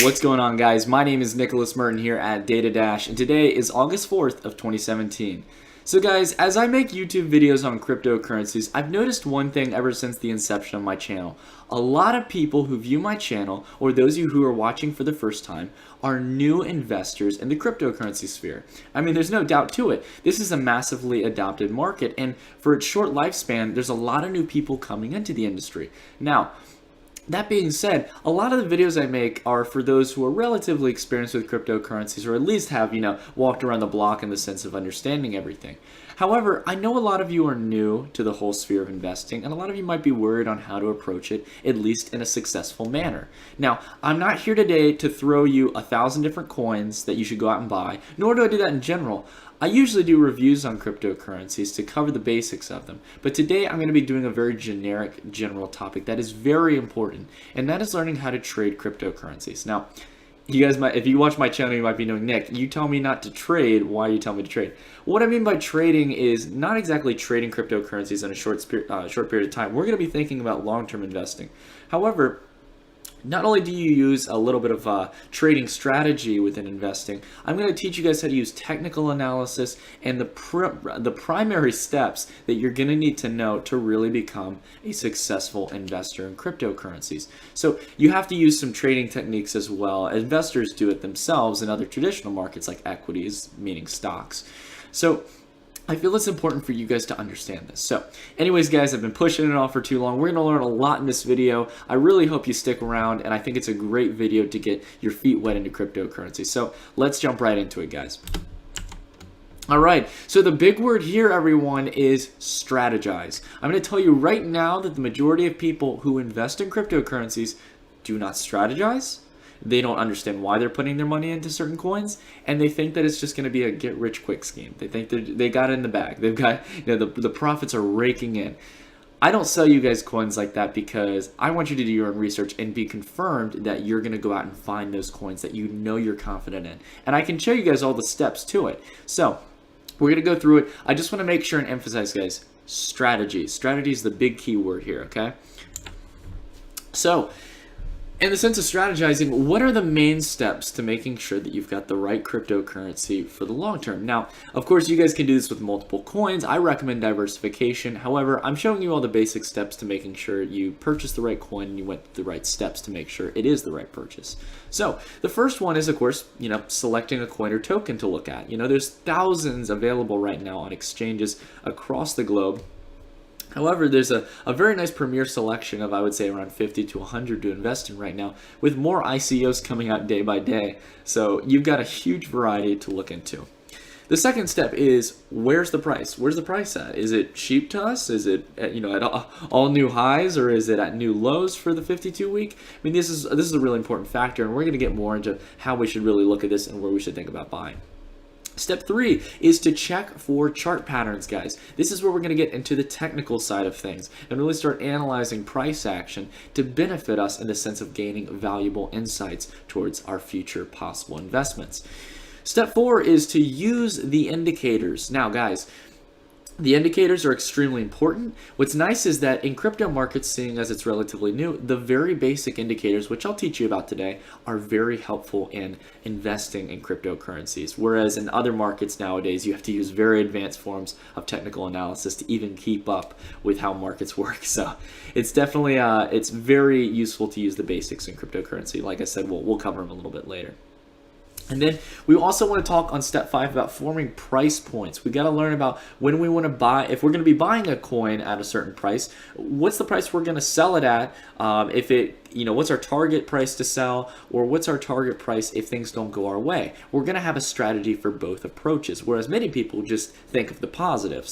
What's going on, guys? My name is Nicholas Merton here at Data Dash, and today is August 4th of 2017. So guys, as I make YouTube videos on cryptocurrencies, I've noticed one thing ever since the inception of my channel. A lot of people who view my channel, or those of you who are watching for the first time, are new investors in the cryptocurrency sphere. I mean, there's no doubt to it. This is a massively adopted market, and for its short lifespan, there's a lot of new people coming into the industry. Now, that being said, a lot of the videos I make are for those who are relatively experienced with cryptocurrencies, or at least have, walked around the block in the sense of understanding everything. However, I know a lot of you are new to the whole sphere of investing, and a lot of you might be worried on how to approach it, at least in a successful manner. Now, I'm not here today to throw you 1,000 different coins that you should go out and buy, nor do I do that in general. I usually do reviews on cryptocurrencies to cover the basics of them, but today I'm going to be doing a very generic, general topic that is very important, and that is learning how to trade cryptocurrencies. Now, you guys might, if you watch my channel, you might be knowing, Nick, you tell me not to trade, why you tell me to trade? What I mean by trading is not exactly trading cryptocurrencies in a short period of time. We're going to be thinking about long-term investing. However, not only do you use a little bit of trading strategy within investing, I'm going to teach you guys how to use technical analysis and the primary steps that you're going to need to know to really become a successful investor in cryptocurrencies. So you have to use some trading techniques as well. Investors do it themselves in other traditional markets like equities, meaning stocks. So I feel it's important for you guys to understand this. So anyways, guys, I've been pushing it off for too long. We're going to learn a lot in this video. I really hope you stick around, and I think it's a great video to get your feet wet into cryptocurrency. So let's jump right into it, guys. All right, so the big word here, everyone, is strategize. I'm going to tell you right now that the majority of people who invest in cryptocurrencies do not strategize. They don't understand why they're putting their money into certain coins, and they think that it's just going to be a get-rich-quick scheme. They think they got it in the bag. They've got, the profits are raking in. I don't sell you guys coins like that because I want you to do your own research and be confirmed that you're going to go out and find those coins that you know you're confident in. And I can show you guys all the steps to it. So we're going to go through it. I just want to make sure and emphasize, guys, strategy. Strategy is the big key word here, okay? So in the sense of strategizing, what are the main steps to making sure that you've got the right cryptocurrency for the long term? Now, of course, you guys can do this with multiple coins. I recommend diversification. However, I'm showing you all the basic steps to making sure you purchase the right coin and you went through the right steps to make sure it is the right purchase. So the first one is, of course, selecting a coin or token to look at. There's thousands available right now on exchanges across the globe. However, there's a very nice premier selection of, I would say, around 50 to 100 to invest in right now, with more ICOs coming out day by day. So you've got a huge variety to look into. The second step is, where's the price? Where's the price at? Is it cheap to us? Is it at, at all new highs, or is it at new lows for the 52-week? I mean, this is a really important factor, and we're going to get more into how we should really look at this and where we should think about buying. Step 3 is to check for chart patterns, guys. This is where we're going to get into the technical side of things and really start analyzing price action to benefit us in the sense of gaining valuable insights towards our future possible investments. Step 4 is to use the indicators. Now, guys, the indicators are extremely important. What's nice is that in crypto markets, seeing as it's relatively new, the very basic indicators, which I'll teach you about today, are very helpful in investing in cryptocurrencies. Whereas in other markets nowadays, you have to use very advanced forms of technical analysis to even keep up with how markets work. So it's definitely, it's very useful to use the basics in cryptocurrency. Like I said, we'll cover them a little bit later. And then we also want to talk on step 5 about forming price points. We got to learn about when we want to buy, if we're going to be buying a coin at a certain price, what's the price we're going to sell it at? What's our target price to sell, or what's our target price if things don't go our way? We're going to have a strategy for both approaches, whereas many people just think of the positive.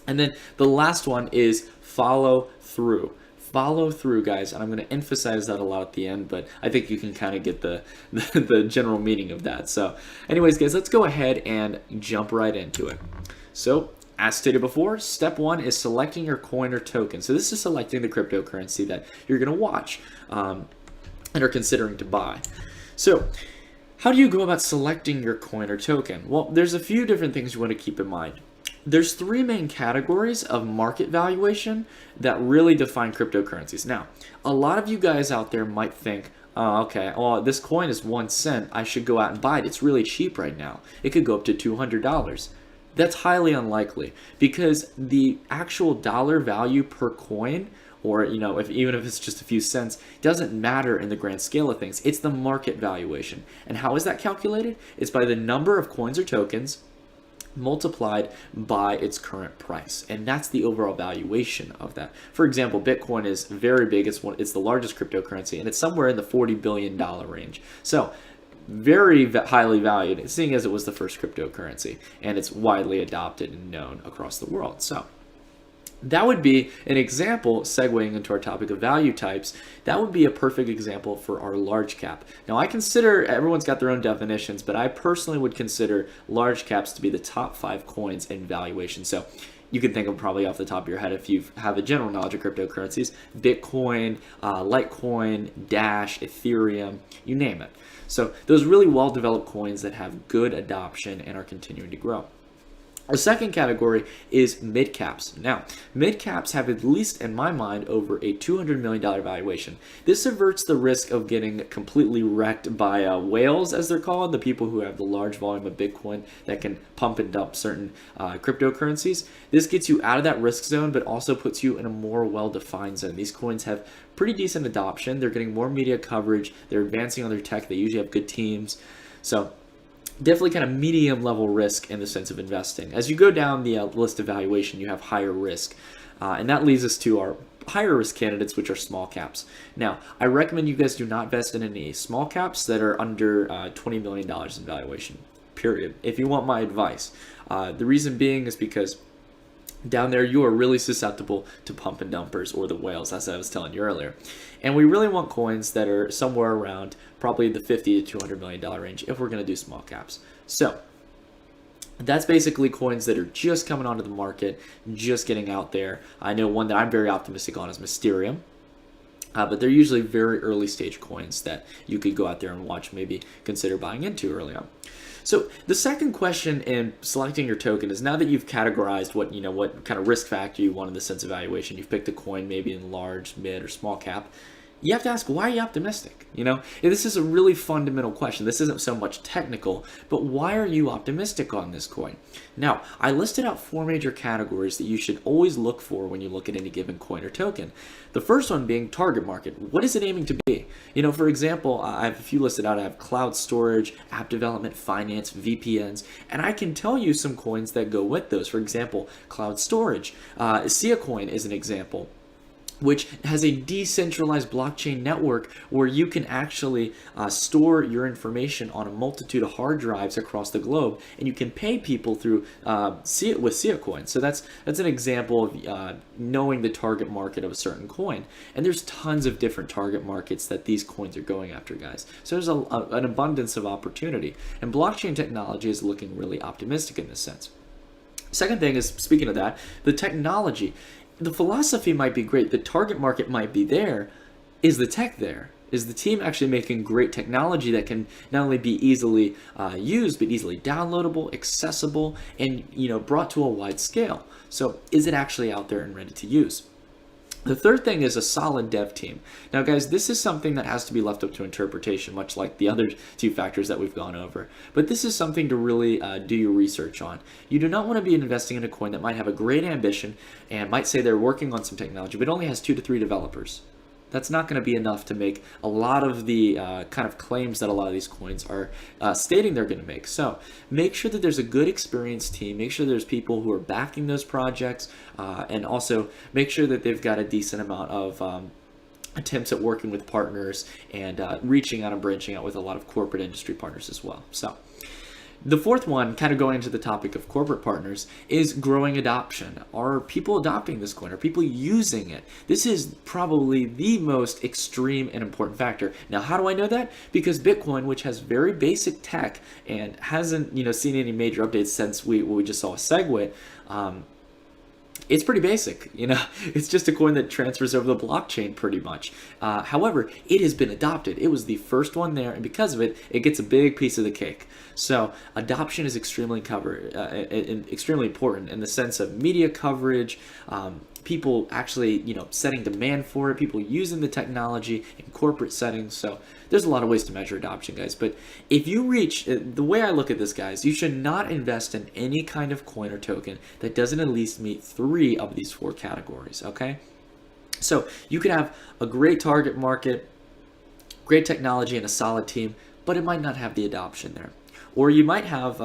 And then the last one is follow through. Follow through, guys, and I'm going to emphasize that a lot at the end, but I think you can kind of get the general meaning of that. So anyways, guys, let's go ahead and jump right into it. So as stated before, step 1 is selecting your coin or token. So this is selecting the cryptocurrency that you're going to watch and are considering to buy. So how do you go about selecting your coin or token? Well, there's a few different things you want to keep in mind. There's 3 main categories of market valuation that really define cryptocurrencies. Now, a lot of you guys out there might think, Oh, okay. Well, this coin is 1 cent. I should go out and buy it. It's really cheap right now. It could go up to $200. That's highly unlikely because the actual dollar value per coin, or if even if it's just a few cents, doesn't matter in the grand scale of things. It's the market valuation. And how is that calculated? It's by the number of coins or tokens multiplied by its current price, and that's the overall valuation of that. For example, Bitcoin is very big. It's the largest cryptocurrency, and it's somewhere in the $40 billion range. So very highly valued, seeing as it was the first cryptocurrency and it's widely adopted and known across the world. So that would be an example, segueing into our topic of value types, that would be a perfect example for our large cap. Now, I consider, everyone's got their own definitions, but I personally would consider large caps to be the top 5 coins in valuation. So you can think of probably off the top of your head, if you have a general knowledge of cryptocurrencies, Bitcoin, Litecoin, Dash, Ethereum, you name it. So those really well-developed coins that have good adoption and are continuing to grow. The second category is mid-caps. Now, mid-caps have, at least in my mind, over a $200 million valuation. This averts the risk of getting completely wrecked by whales, as they're called, the people who have the large volume of Bitcoin that can pump and dump certain cryptocurrencies. This gets you out of that risk zone, but also puts you in a more well-defined zone. These coins have pretty decent adoption. They're getting more media coverage. They're advancing on their tech. They usually have good teams. So definitely kind of medium level risk in the sense of investing. As you go down the list of valuation, you have higher risk. And that leads us to our higher risk candidates, which are small caps. Now, I recommend you guys do not invest in any small caps that are under $20 million in valuation, period, if you want my advice. The reason being is because down there, you are really susceptible to pump and dumpers or the whales, as I was telling you earlier. And we really want coins that are somewhere around probably the $50 to $200 million range if we're going to do small caps. So that's basically coins that are just coming onto the market, just getting out there. I know one that I'm very optimistic on is Mysterium. But they're usually very early stage coins that you could go out there and watch, maybe consider buying into early on. So the second question in selecting your token is, now that you've categorized what kind of risk factor you want in the sense of valuation, you've picked a coin maybe in large, mid, or small cap, you have to ask, why are you optimistic? And this is a really fundamental question. This isn't so much technical, but why are you optimistic on this coin? Now, I listed out 4 major categories that you should always look for when you look at any given coin or token. The first one being target market. What is it aiming to be? For example, I have a few listed out. I have cloud storage, app development, finance, VPNs, and I can tell you some coins that go with those. For example, cloud storage. Sia coin is an example, which has a decentralized blockchain network where you can actually store your information on a multitude of hard drives across the globe, and you can pay people through Sia coin. So that's an example of knowing the target market of a certain coin. And there's tons of different target markets that these coins are going after, guys. So there's an abundance of opportunity, and blockchain technology is looking really optimistic in this sense. Second thing is, speaking of that, the technology. The philosophy might be great, the target market might be there. Is the tech there? Is the team actually making great technology that can not only be easily used, but easily downloadable, accessible, and brought to a wide scale? So is it actually out there and ready to use? The third thing is a solid dev team. Now, guys, this is something that has to be left up to interpretation, much like the other 2 factors that we've gone over. But this is something to really do your research on. You do not want to be investing in a coin that might have a great ambition and might say they're working on some technology, but only has 2 to 3 developers. That's not going to be enough to make a lot of the kind of claims that a lot of these coins are stating they're going to make. So make sure that there's a good experienced team. Make sure there's people who are backing those projects, and also make sure that they've got a decent amount of attempts at working with partners and reaching out and branching out with a lot of corporate industry partners as well. So the fourth one, kind of going into the topic of corporate partners, is growing adoption. Are people adopting this coin? Are people using it? This is probably the most extreme and important factor. Now, how do I know that? Because Bitcoin, which has very basic tech and hasn't seen any major updates since we just saw a SegWit, it's pretty basic. It's just a coin that transfers over the blockchain pretty much. However, it has been adopted. It was the first one there, and because of it, it gets a big piece of the cake. So adoption is extremely important in the sense of media coverage, people actually, setting demand for it, people using the technology in corporate settings. So there's a lot of ways to measure adoption, guys. But if you reach, the way I look at this, guys, you should not invest in any kind of coin or token that doesn't at least meet 3 of these 4 categories, okay? So you could have a great target market, great technology, and a solid team, but it might not have the adoption there. Or you might have,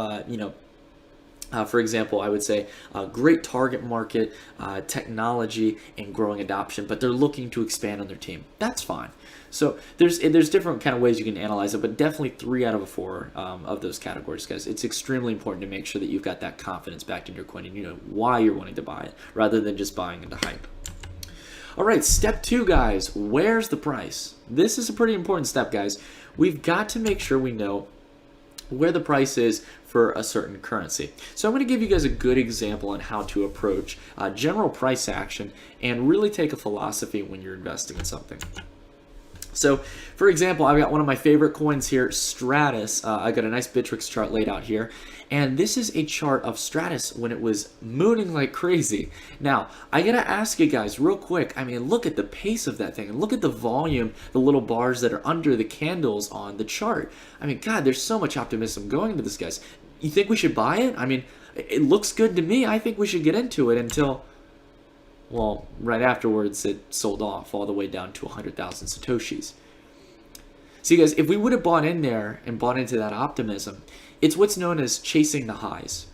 for example, I would say a great target market, technology, and growing adoption, but they're looking to expand on their team. That's fine. So there's different kind of ways you can analyze it, but definitely 3 out of 4 of those categories, guys. It's extremely important to make sure that you've got that confidence backed in your coin and you know why you're wanting to buy it, rather than just buying into hype. All right, step 2, guys. Where's the price? This is a pretty important step, guys. We've got to make sure we know where the price is for a certain currency. So I'm going to give you guys a good example on how to approach general price action and really take a philosophy when you're investing in something. So, for example, I've got one of my favorite coins here, Stratus. I got a nice Bittrex chart laid out here. And this is a chart of Stratus when it was mooning like crazy. Now, I gotta ask you guys real quick, I mean, look at the pace of that thing. And look at the volume, the little bars that are under the candles on the chart. I mean, God, there's so much optimism going into this, guys. You think we should buy it? I mean, it looks good to me. I think we should get into it until, well, right afterwards it sold off all the way down to 100,000 Satoshis. See, guys, if we would have bought in there and bought into that optimism, it's what's known as chasing the highs.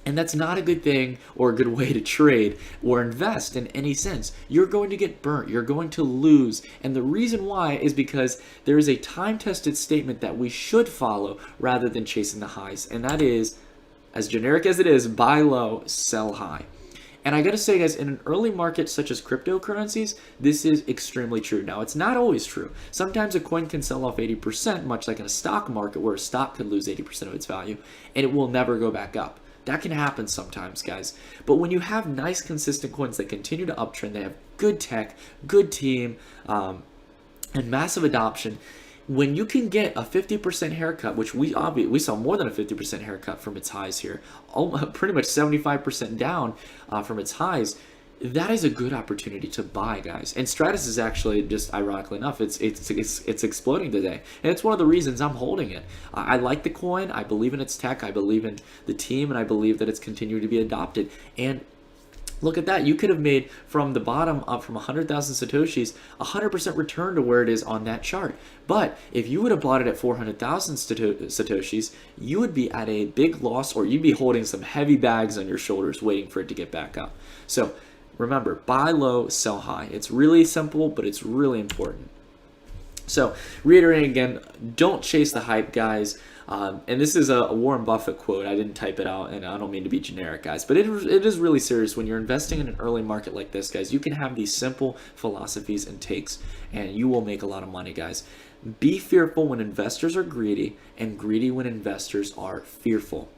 And that's not a good thing or a good way to trade or invest in any sense. You're going to get burnt. You're going to lose. And the reason why is because there is a time-tested statement that we should follow rather than chasing the highs. And that is, as generic as it is, buy low, sell high. And I gotta say, guys, in an early market such as cryptocurrencies, this is extremely true. Now, it's not always true. Sometimes a coin can sell off 80%, much like in a stock market where a stock could lose 80% of its value, and it will never go back up. That can happen sometimes, guys. But when you have nice, consistent coins that continue to uptrend, they have good tech, good team, and massive adoption, when you can get a 50% haircut, which we saw more than a 50% haircut from its highs here, pretty much 75% down from its highs, that is a good opportunity to buy, guys. And Stratus is actually, just ironically enough, it's exploding today, and it's one of the reasons I'm holding it. I like the coin. I believe in its tech. I believe in the team, and I believe that it's continuing to be adopted. And look at that. You could have made from the bottom up from 100,000 Satoshis, 100% return to where it is on that chart. But if you would have bought it at 400,000 Satoshis, you would be at a big loss, or you'd be holding some heavy bags on your shoulders waiting for it to get back up. So remember, buy low, sell high. It's really simple, but it's really important. So reiterating again, don't chase the hype, guys. And this is a Warren Buffett quote. I didn't type it out, and I don't mean to be generic, guys, but it is really serious. When you're investing in an early market like this, guys, you can have these simple philosophies and takes, and you will make a lot of money, guys. Be fearful when investors are greedy, and greedy when investors are fearful.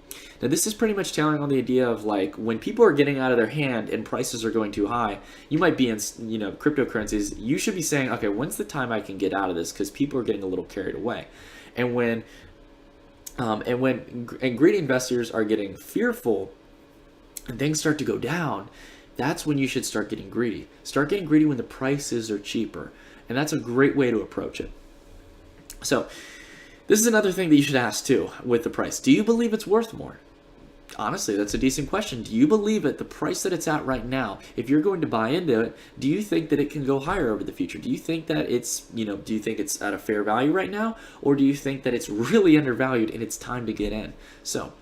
Now, this is pretty much telling on the idea of, like, when people are getting out of their hand and prices are going too high, you might be in, cryptocurrencies. You should be saying, okay, when's the time I can get out of this? Because people are getting a little carried away. And when greedy investors are getting fearful and things start to go down, that's when you should start getting greedy. Start getting greedy when the prices are cheaper. And that's a great way to approach it. So this is another thing that you should ask too with the price. Do you believe it's worth more? Honestly, that's a decent question. Do you believe at the price that it's at right now, if you're going to buy into it, do you think that it can go higher over the future? Do you think that it's, do you think it's at a fair value right now? Or do you think that it's really undervalued and it's time to get in? So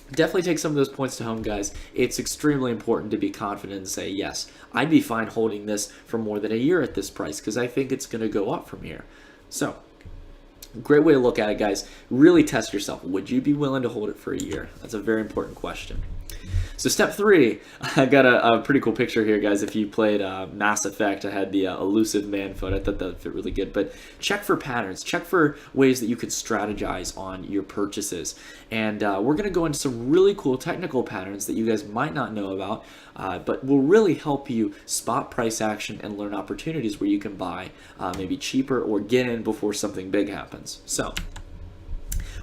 definitely take some of those points to home, guys. It's extremely important to be confident and say, yes, I'd be fine holding this for more than a year at this price because I think it's going to go up from here. So great way to look at it, guys. Really test yourself. Would you be willing to hold it for a year? That's a very important question. So step 3, I got a pretty cool picture here, guys. If you played Mass Effect, I had the elusive man foot. I thought that would fit really good. But check for patterns. Check for ways that you could strategize on your purchases. And we're going to go into some really cool technical patterns that you guys might not know about, but will really help you spot price action and learn opportunities where you can buy maybe cheaper or get in before something big happens. So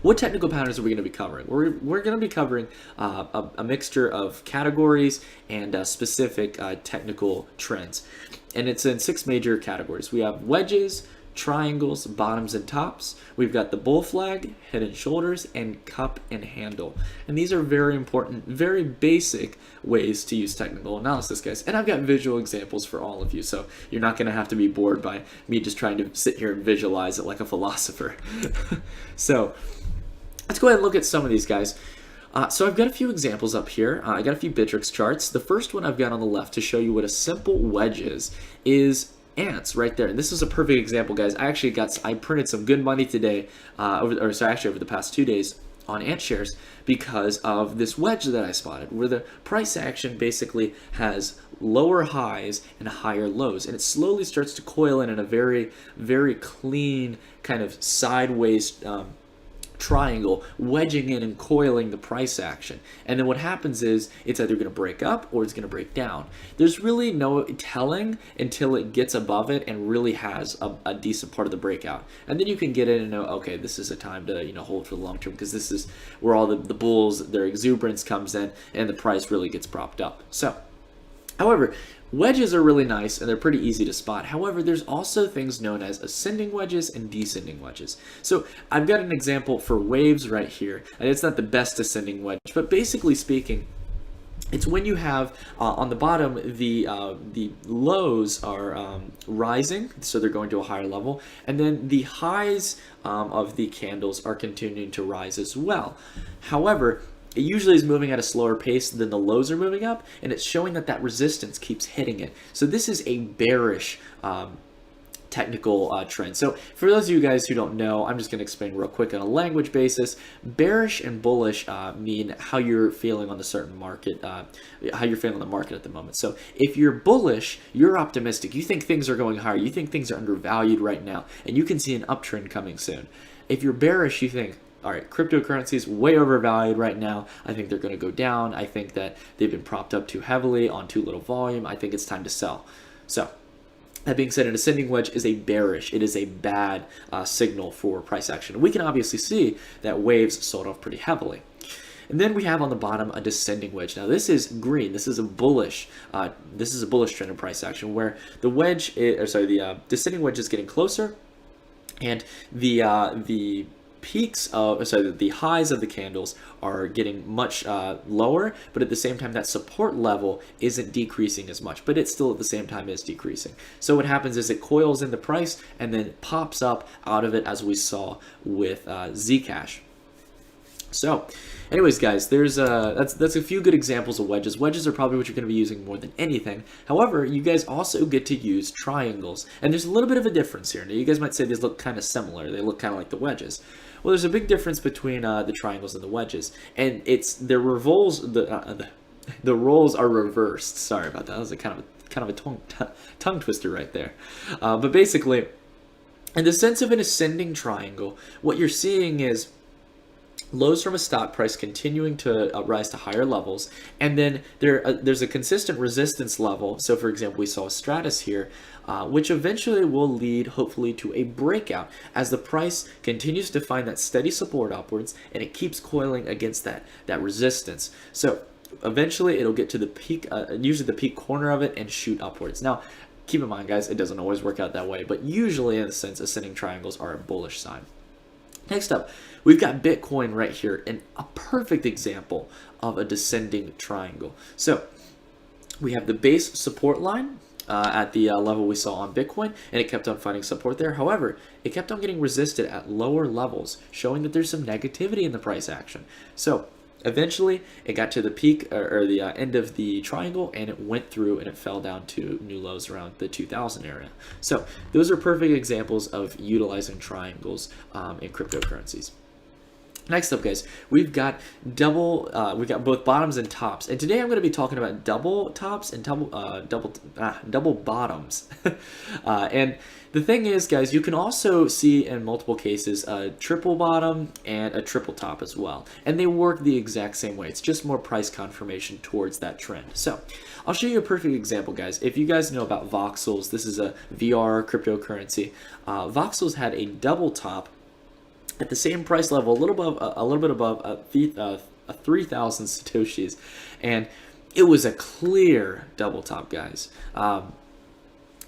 what technical patterns are we going to be covering? We're going to be covering a mixture of categories and specific technical trends. And it's in 6 major categories. We have wedges, triangles, bottoms and tops. We've got the bull flag, head and shoulders, and cup and handle. And these are very important, very basic ways to use technical analysis, guys. And I've got visual examples for all of you, so you're not going to have to be bored by me just trying to sit here and visualize it like a philosopher. So let's go ahead and look at some of these, guys. So I've got a few examples up here. I got a few Bittrex charts. The first one I've got on the left to show you what a simple wedge is ants right there. And this is a perfect example, guys. I printed some good money today, over the past 2 days on ant shares because of this wedge that I spotted, where the price action basically has lower highs and higher lows, and it slowly starts to coil in a very, very clean kind of sideways triangle, wedging in and coiling the price action. And then what happens is it's either going to break up or it's going to break down. There's really no telling until it gets above it and really has a decent part of the breakout. And then you can get in and know, okay, this is a time to hold for the long term, because this is where all the bulls, their exuberance comes in and the price really gets propped up. So, however, wedges are really nice and they're pretty easy to spot. However, there's also things known as ascending wedges and descending wedges. So I've got an example for waves right here, and it's not the best ascending wedge, but basically speaking, it's when you have on the bottom the lows are rising, so they're going to a higher level, and then the highs of the candles are continuing to rise as well. However, it usually is moving at a slower pace than the lows are moving up, and it's showing that resistance keeps hitting it. So this is a bearish technical trend. So for those of you guys who don't know, I'm just going to explain real quick on a language basis. Bearish and bullish mean how you're feeling on the certain market, how you're feeling on the market at the moment. So if you're bullish, you're optimistic. You think things are going higher. You think things are undervalued right now, and you can see an uptrend coming soon. If you're bearish, you think, all right, cryptocurrencies way overvalued right now. I think they're going to go down. I think that they've been propped up too heavily on too little volume. I think it's time to sell. So that being said, an ascending wedge is a bearish. It is a bad signal for price action. We can obviously see that waves sold off pretty heavily. And then we have on the bottom a descending wedge. Now this is green. This is a bullish. This is a bullish trend in price action, where the descending wedge is getting closer, and the highs of the candles are getting much lower, but at the same time that support level isn't decreasing as much, but it still at the same time is decreasing. So what happens is it coils in the price and then pops up out of it, as we saw with Zcash. So anyways, guys, there's that's a few good examples of wedges. Wedges are probably what you're going to be using more than anything. However, you guys also get to use triangles, and there's a little bit of a difference here. Now, you guys might say these look kind of similar. They look kind of like the wedges. Well, there's a big difference between the triangles and the wedges, and it's the roles are reversed. Sorry about that. That was a kind of a tongue twister right there. But basically, in the sense of an ascending triangle, what you're seeing is lows from a stock price continuing to rise to higher levels, and then there's a consistent resistance level. So for example, we saw a stratus here, which eventually will lead hopefully to a breakout as the price continues to find that steady support upwards, and it keeps coiling against that resistance. So eventually it'll get to the peak, usually the peak corner of it, and shoot upwards. Now keep in mind, guys, it doesn't always work out that way, but usually in a sense, ascending triangles are a bullish sign. Next up, we've got Bitcoin right here, and a perfect example of a descending triangle. So we have the base support line at the level we saw on Bitcoin, and it kept on finding support there. However, it kept on getting resisted at lower levels, showing that there's some negativity in the price action. So eventually, it got to the peak or the end of the triangle, and it went through and it fell down to new lows around the 2000 area. So those are perfect examples of utilizing triangles in cryptocurrencies. Next up, guys, we've got both bottoms and tops, and today I'm going to be talking about double tops and double bottoms. And the thing is, guys, you can also see in multiple cases a triple bottom and a triple top as well, and they work the exact same way. It's just more price confirmation towards that trend. So I'll show you a perfect example, guys. If you guys know about voxels, this is a VR cryptocurrency. Voxels had a double top at the same price level, a little bit above 3,000 satoshis, and it was a clear double top, guys. And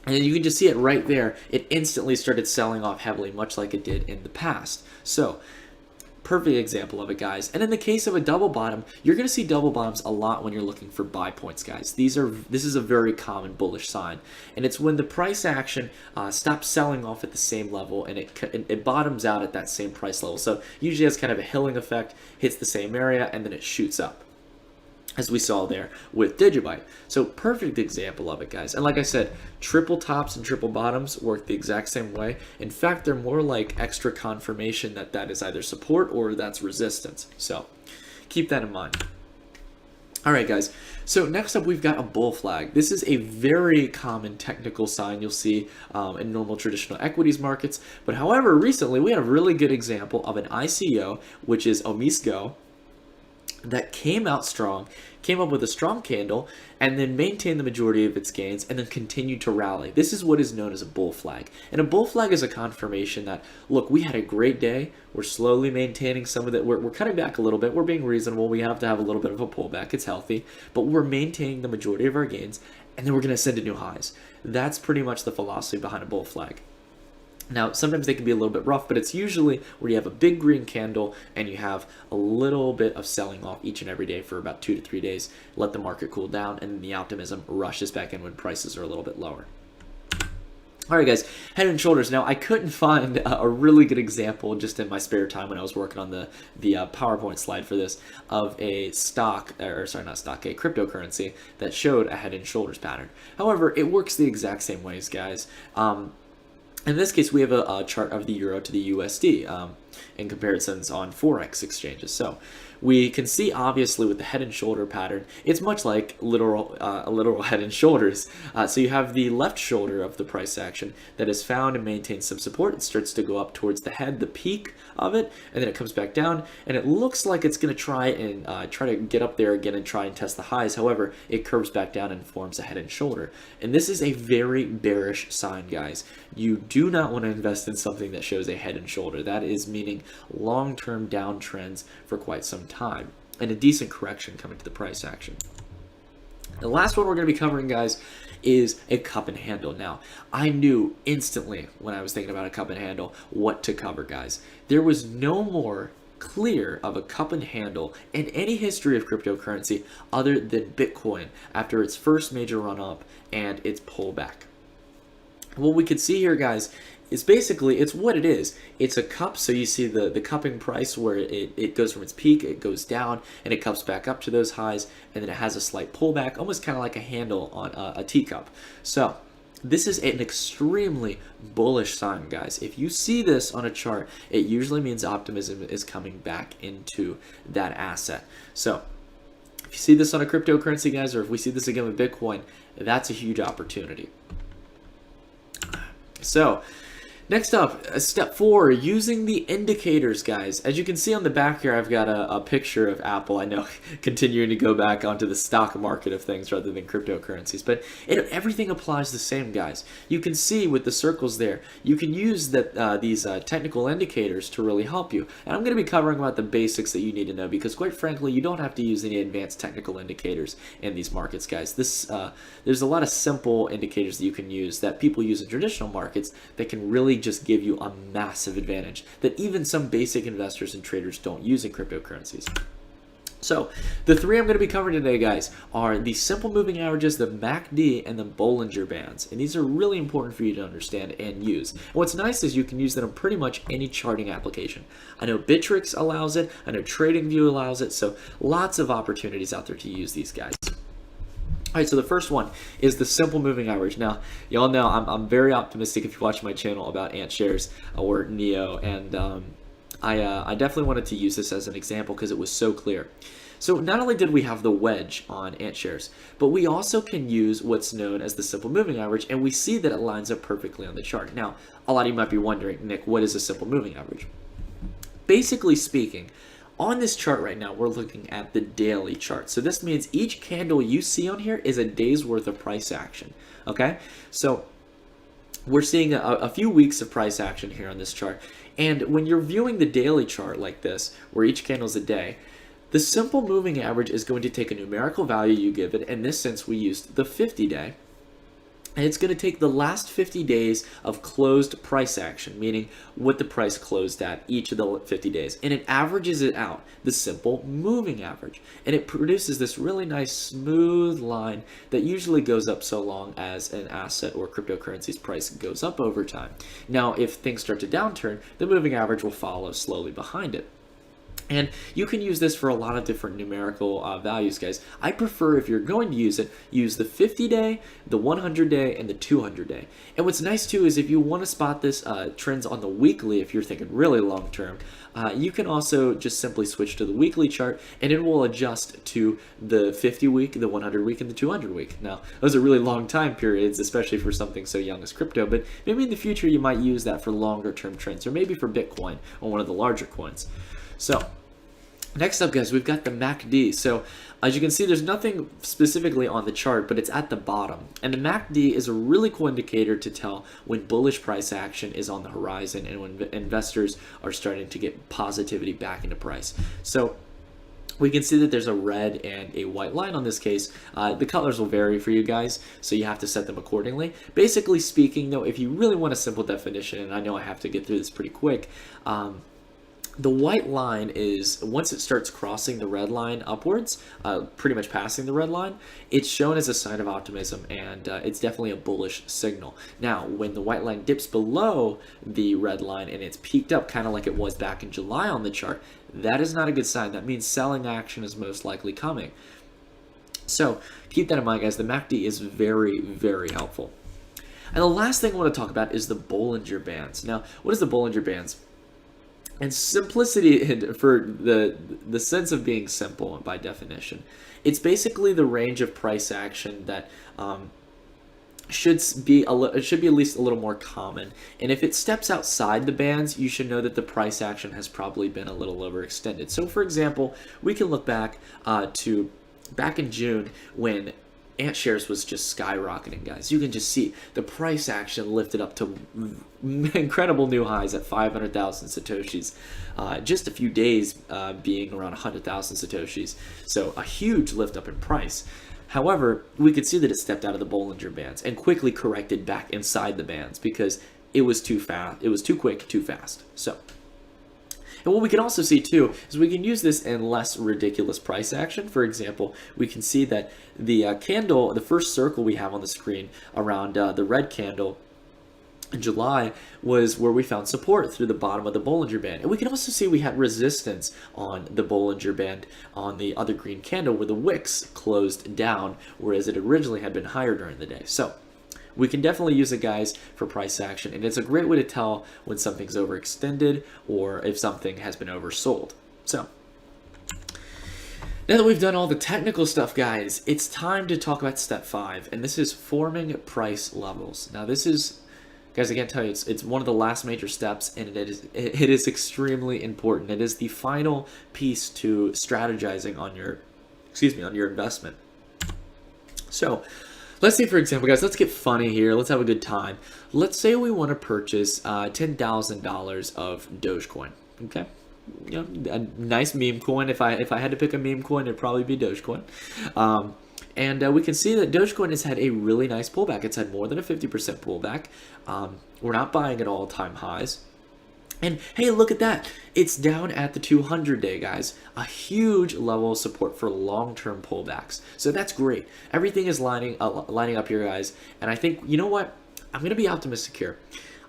you can just see it right there. It instantly started selling off heavily, much like it did in the past. So, perfect example of it, guys. And in the case of a double bottom, you're going to see double bottoms a lot when you're looking for buy points, guys. This is a very common bullish sign, and it's when the price action stops selling off at the same level and it bottoms out at that same price level. So usually has kind of a hilling effect, hits the same area, and then it shoots up, as we saw there with Digibyte. So perfect example of it, guys. And like I said, triple tops and triple bottoms work the exact same way. In fact, they're more like extra confirmation that that is either support or that's resistance. So keep that in mind. All right, guys. So next up, we've got a bull flag. This is a very common technical sign you'll see in normal traditional equities markets. But however, recently we had a really good example of an ICO, which is Omisco, that came out strong, came up with a strong candle, and then maintained the majority of its gains, and then continued to rally. This is what is known as a bull flag. And a bull flag is a confirmation that, look, we had a great day, we're slowly maintaining some of that, we're cutting back a little bit, we're being reasonable, we have to have a little bit of a pullback, it's healthy, but we're maintaining the majority of our gains, and then we're going to ascend to new highs. That's pretty much the philosophy behind a bull flag. Now, sometimes they can be a little bit rough, but it's usually where you have a big green candle and you have a little bit of selling off each and every day for about 2 to 3 days, let the market cool down, and then the optimism rushes back in when prices are a little bit lower. All right, guys, head and shoulders. Now, I couldn't find a really good example just in my spare time when I was working on the PowerPoint slide for this of a stock, or sorry, not stock, a cryptocurrency that showed a head and shoulders pattern. However, it works the exact same ways, guys. In this case, we have a chart of the euro to the USD in comparisons on Forex exchanges. So we can see, obviously, with the head and shoulder pattern, it's much like a literal head and shoulders. So you have the left shoulder of the price action that is found and maintains some support. It starts to go up towards the head, the peak of it, and then it comes back down, and it looks like it's going to try to get up there again and try and test the highs. However, it curves back down and forms a head and shoulder. And this is a very bearish sign, guys. You do not want to invest in something that shows a head and shoulder. That is meaning long-term downtrends for quite some time and a decent correction coming to the price action. The last one we're going to be covering, guys, is a cup and handle. Now, I knew instantly when I was thinking about a cup and handle what to cover, guys. There was no more clear of a cup and handle in any history of cryptocurrency other than Bitcoin after its first major run up and its pullback. What we could see here, guys, is basically, it's what it is. It's a cup, so you see the cupping price where it goes from its peak, it goes down, and it comes back up to those highs, and then it has a slight pullback, almost kind of like a handle on a teacup. So this is an extremely bullish sign, guys. If you see this on a chart, it usually means optimism is coming back into that asset. So if you see this on a cryptocurrency, guys, or if we see this again with Bitcoin, that's a huge opportunity. So next up, step 4, using the indicators, guys. As you can see on the back here, I've got a picture of Apple. I know, continuing to go back onto the stock market of things rather than cryptocurrencies, but everything applies the same, guys. You can see with the circles there, you can use these technical indicators to really help you. And I'm going to be covering about the basics that you need to know because, quite frankly, you don't have to use any advanced technical indicators in these markets, guys. There's a lot of simple indicators that you can use that people use in traditional markets that can really just give you a massive advantage that even some basic investors and traders don't use in cryptocurrencies. So the 3 I'm going to be covering today, guys, are the simple moving averages, the MACD, and the Bollinger Bands. And these are really important for you to understand and use. And what's nice is you can use them on pretty much any charting application. I know Bittrex allows it, I know TradingView allows it, so lots of opportunities out there to use these, guys. All right, so the first one is the simple moving average. Now, y'all know I'm very optimistic if you watch my channel about Ant shares or NEO, and I definitely wanted to use this as an example because it was so clear. So not only did we have the wedge on Ant shares, but we also can use what's known as the simple moving average, and we see that it lines up perfectly on the chart. Now, a lot of you might be wondering, Nick, what is a simple moving average? Basically speaking, on this chart right now, we're looking at the daily chart. So this means each candle you see on here is a day's worth of price action, okay? So we're seeing a few weeks of price action here on this chart. And when you're viewing the daily chart like this, where each candle is a day, the simple moving average is going to take a numerical value you give it. In this sense, we used the 50-day. And it's going to take the last 50 days of closed price action, meaning what the price closed at each of the 50 days. And it averages it out, the simple moving average. And it produces this really nice smooth line that usually goes up so long as an asset or cryptocurrency's price goes up over time. Now, if things start to downturn, the moving average will follow slowly behind it. And you can use this for a lot of different numerical values, guys. I prefer, if you're going to use it, use the 50-day, the 100-day, and the 200-day. And what's nice, too, is if you want to spot this trends on the weekly, if you're thinking really long-term, you can also just simply switch to the weekly chart, and it will adjust to the 50-week, the 100-week, and the 200-week. Now, those are really long time periods, especially for something so young as crypto, but maybe in the future you might use that for longer-term trends, or maybe for Bitcoin or one of the larger coins. So, next up, guys, we've got the MACD. So, as you can see, there's nothing specifically on the chart, but it's at the bottom. And the MACD is a really cool indicator to tell when bullish price action is on the horizon and when investors are starting to get positivity back into price. So, we can see that there's a red and a white line on this case. The colors will vary for you guys, so you have to set them accordingly. Basically speaking, though, if you really want a simple definition, and I know I have to get through this pretty quick, the white line is, once it starts crossing the red line upwards, pretty much passing the red line, it's shown as a sign of optimism, and it's definitely a bullish signal. Now, when the white line dips below the red line and it's peaked up, kind of like it was back in July on the chart, that is not a good sign. That means selling action is most likely coming. So, keep that in mind, guys. The MACD is very, very helpful. And the last thing I want to talk about is the Bollinger Bands. Now, what is the Bollinger Bands? And simplicity, for the sense of being simple by definition, it's basically the range of price action that should be at least a little more common. And if it steps outside the bands, you should know that the price action has probably been a little overextended. So, for example, we can look back to back in June when Ant shares was just skyrocketing, guys. You can just see the price action lifted up to incredible new highs at 500,000 satoshis. Just a few days being around 100,000 satoshis. So a huge lift up in price. However, we could see that it stepped out of the Bollinger Bands and quickly corrected back inside the bands because it was too fast. It was too quick, too fast. So. And what we can also see too is we can use this in less ridiculous price action. For example, we can see that the candle, the first circle we have on the screen around the red candle in July was where we found support through the bottom of the Bollinger Band. And we can also see we had resistance on the Bollinger Band on the other green candle where the wicks closed down, whereas it originally had been higher during the day. So we can definitely use it, guys, for price action, and it's a great way to tell when something's overextended or if something has been oversold. So, now that we've done all the technical stuff, guys, it's time to talk about step 5, and this is forming price levels. Now, this is, guys, I can't tell you, it's one of the last major steps, and it is extremely important. It is the final piece to strategizing on your, on your investment. So, let's say, for example, guys, let's get funny here. Let's have a good time. Let's say we want to purchase $10,000 of Dogecoin. Okay, you know, a nice meme coin. If I had to pick a meme coin, it'd probably be Dogecoin. And we can see that Dogecoin has had a really nice pullback. It's had more than a 50% pullback. We're not buying at all-time highs. And hey, look at that. It's down at the 200-day, guys. A huge level of support for long-term pullbacks. So that's great. Everything is lining up here, guys. And I think, you know what? I'm going to be optimistic here.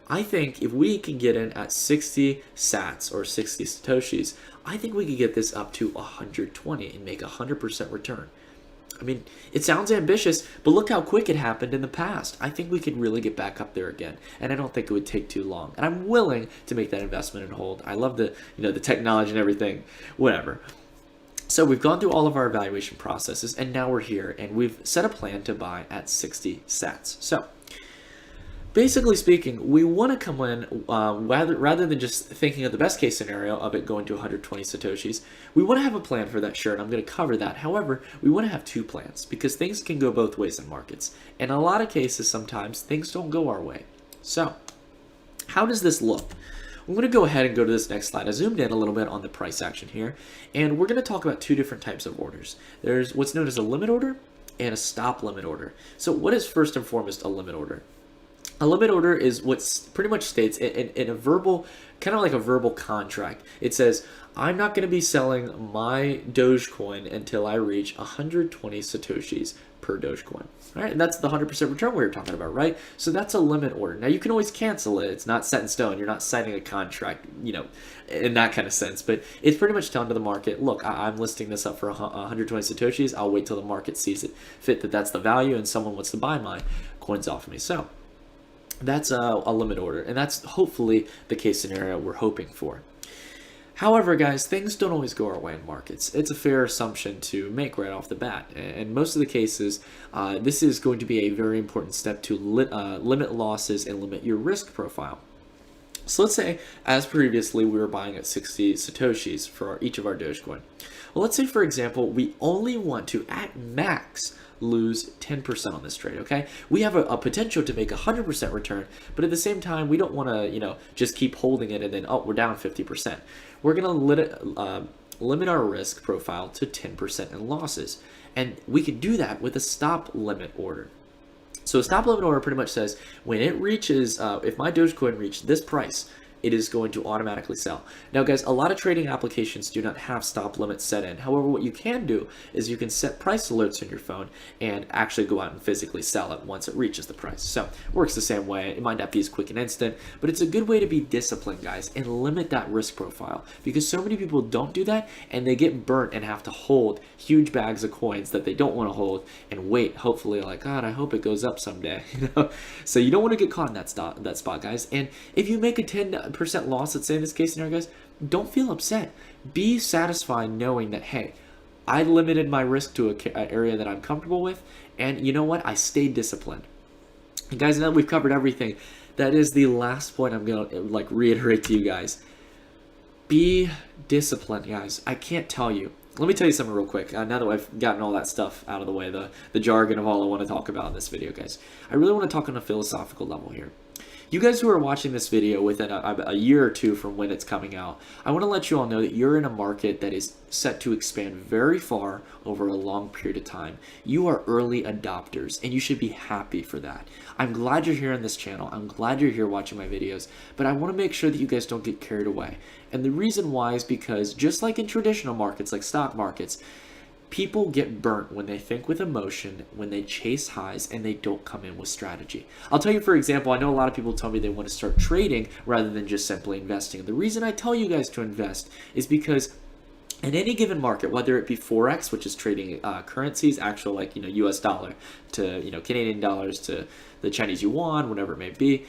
I think if we can get in at 60 sats or 60 satoshis, I think we could get this up to 120 and make a 100% return. I mean, it sounds ambitious, but look how quick it happened in the past. I think we could really get back up there again, and I don't think it would take too long. And I'm willing to make that investment and hold. I love the technology and everything, whatever. So we've gone through all of our evaluation processes, and now we're here, and we've set a plan to buy at 60 sats. So, basically speaking, we want to come in, rather than just thinking of the best case scenario of it going to 120 satoshis, we want to have a plan for that, sure, and I'm going to cover that. However, we want to have two plans because things can go both ways in markets. And in a lot of cases, sometimes things don't go our way. So, how does this look? I'm going to go ahead and go to this next slide. I zoomed in a little bit on the price action here, and we're going to talk about two different types of orders. There's what's known as a limit order and a stop limit order. So what is first and foremost a limit order? A limit order is what pretty much states in a verbal, kind of like a verbal contract. It says, I'm not going to be selling my Dogecoin until I reach 120 Satoshis per Dogecoin. All right, and that's the 100% return we were talking about, right? So that's a limit order. Now, you can always cancel it. It's not set in stone. You're not signing a contract, in that kind of sense. But it's pretty much telling to the market, look, I'm listing this up for 120 Satoshis. I'll wait till the market sees it fit that that's the value and someone wants to buy my coins off of me. So that's a limit order, and that's hopefully the case scenario we're hoping for. However, guys, things don't always go our way in markets. It's a fair assumption to make right off the bat. In most of the cases, this is going to be a very important step to limit losses and limit your risk profile. So let's say, as previously, we were buying at 60 Satoshis for each of our Dogecoin. Well, let's say, for example, we only want to, at max, lose 10% on this trade, okay? We have a potential to make 100% return, but at the same time, we don't want to, just keep holding it and then, we're down 50%. We're going to limit our risk profile to 10% in losses. And we can do that with a stop limit order. So a stop limit order pretty much says when it reaches, if my Dogecoin reached this price, it is going to automatically sell. Now, guys, a lot of trading applications do not have stop limits set in. However, what you can do is you can set price alerts on your phone and actually go out and physically sell it once it reaches the price. So it works the same way. It might not be as quick and instant, but it's a good way to be disciplined, guys, and limit that risk profile, because so many people don't do that and they get burnt and have to hold huge bags of coins that they don't want to hold and wait, hopefully, like, God, I hope it goes up someday. So you don't want to get caught in that spot, guys. And if you make a 10% loss, let's say in this case scenario, guys, don't feel upset. Be satisfied knowing that, hey, I limited my risk to an area that I'm comfortable with, and you know what? I stayed disciplined. And guys, now that we've covered everything, that is the last point I'm going to reiterate to you guys. Be disciplined, guys. I can't tell you. Let me tell you something real quick. Now that I've gotten all that stuff out of the way, the jargon of all I want to talk about in this video, guys, I really want to talk on a philosophical level here. You guys who are watching this video within a year or two from when it's coming out, I want to let you all know that you're in a market that is set to expand very far over a long period of time. You are early adopters, and you should be happy for that. I'm glad you're here on this channel. I'm glad you're here watching my videos, but I want to make sure that you guys don't get carried away. And the reason why is because just like in traditional markets, like stock markets, people get burnt when they think with emotion, when they chase highs, and they don't come in with strategy. I'll tell you, for example, I know a lot of people tell me they want to start trading rather than just simply investing. The reason I tell you guys to invest is because in any given market, whether it be Forex, which is trading currencies, actual US dollar to Canadian dollars to the Chinese yuan, whatever it may be,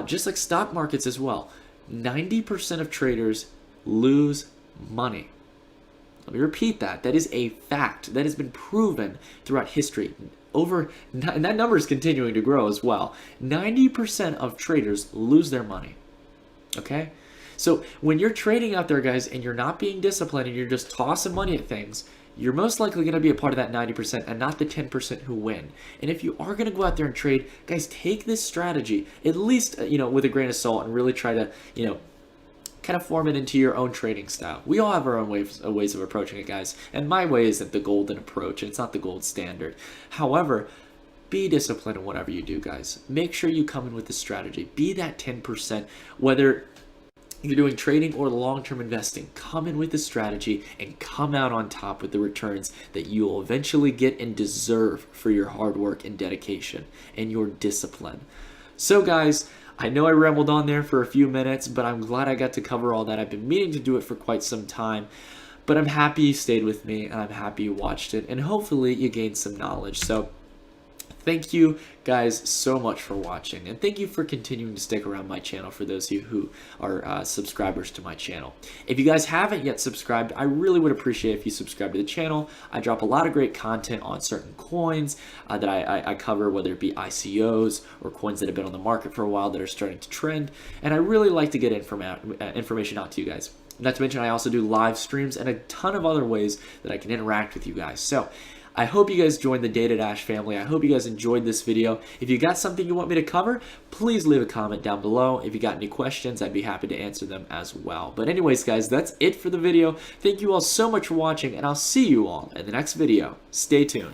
just like stock markets as well, 90% of traders lose money. Let me repeat that. That is a fact. That has been proven throughout history. And that number is continuing to grow as well. 90% of traders lose their money. Okay? So when you're trading out there, guys, and you're not being disciplined and you're just tossing money at things, you're most likely going to be a part of that 90% and not the 10% who win. And if you are going to go out there and trade, guys, take this strategy, at least, with a grain of salt, and really try to, kind of form it into your own trading style. We all have our own ways of approaching it, guys. And my way isn't the golden approach. It's not the gold standard. However, be disciplined in whatever you do, guys. Make sure you come in with the strategy. Be that 10%, whether you're doing trading or long-term investing. Come in with the strategy and come out on top with the returns that you'll eventually get and deserve for your hard work and dedication and your discipline. So, guys, I know I rambled on there for a few minutes, but I'm glad I got to cover all that. I've been meaning to do it for quite some time, but I'm happy you stayed with me, and I'm happy you watched it, and hopefully you gained some knowledge. So thank you guys so much for watching, and thank you for continuing to stick around my channel for those of you who are subscribers to my channel. If you guys haven't yet subscribed, I really would appreciate if you subscribe to the channel. I drop a lot of great content on certain coins that I cover, whether it be ICOs or coins that have been on the market for a while that are starting to trend, and I really like to get information out to you guys. Not to mention, I also do live streams and a ton of other ways that I can interact with you guys. So I hope you guys joined the Data Dash family. I hope you guys enjoyed this video. If you got something you want me to cover, please leave a comment down below. If you got any questions, I'd be happy to answer them as well. But anyways, guys, that's it for the video. Thank you all so much for watching, and I'll see you all in the next video. Stay tuned.